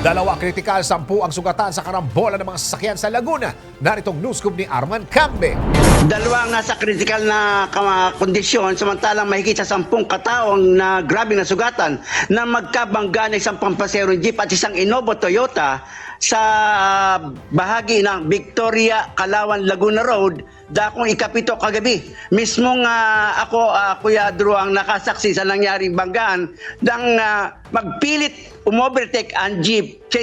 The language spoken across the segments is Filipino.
Dalawa kritikal, 10 ang sugatan sa karambola ng mga sasakyan sa Laguna. Naritong newscoop ni Arman Cambe. Dalawang nasa critical na kondisyon, samantalang mahigit sa 10 kataong na grabe na sugatan na magkabangga ng isang pampaserong jeep at isang Innova Toyota sa bahagi ng Victoria, Calauan, Laguna Road, dakong ikapito kagabi. Mismong ako, Kuya Drew, ang nakasaksi sa nangyaring banggaan nang magpilit umovertake ang jeep sa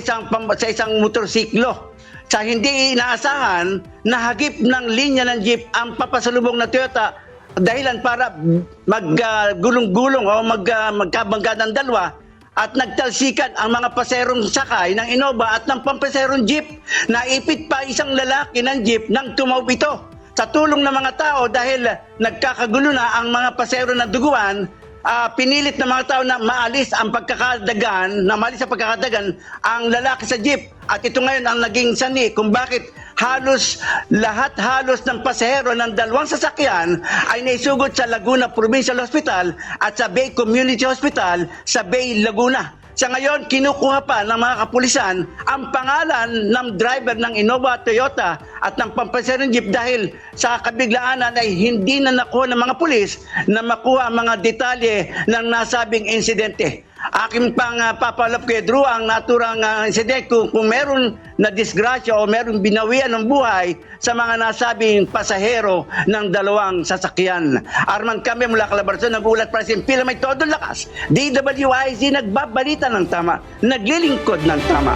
isang motorsiklo. Sa hindi inaasahan, nahagip ng linya ng jeep ang papasalubong na Toyota dahilan para maggulong-gulong o magkabangga ng dalawa at nagtalsikan ang mga paserong sakay ng Innova at ng pampaserong jeep. Naipit pa isang lalaki ng jeep nang tumawid ito. Sa tulong ng mga tao dahil nagkakagulo na ang mga pasero na duguan, pinilit ng mga tao na maalis ang pagkakadagan, ang lalaki sa jeep. At ito ngayon ang naging sani kung bakit halos ng pasahero ng dalawang sasakyan ay naisugod sa Laguna Provincial Hospital at sa Bay Community Hospital sa Bay, Laguna. Sa ngayon, kinukuha pa ng mga kapulisan ang pangalan ng driver ng Innova Toyota at ng pampaserong jeep dahil sa kabiglaan ay hindi na nakuha ng mga pulis na makuha ang mga detalye ng nasabing insidente. Aking pang papalap kay Drew ang naturang insidente kung meron na disgrasya o meron binawian ng buhay sa mga nasabing pasahero ng dalawang sasakyan. Arman Cambe mula Calabarzon, nag-ulat para sa Impila, may todo lakas. DWIZ nagbabalita ng tama, naglilingkod ng tama.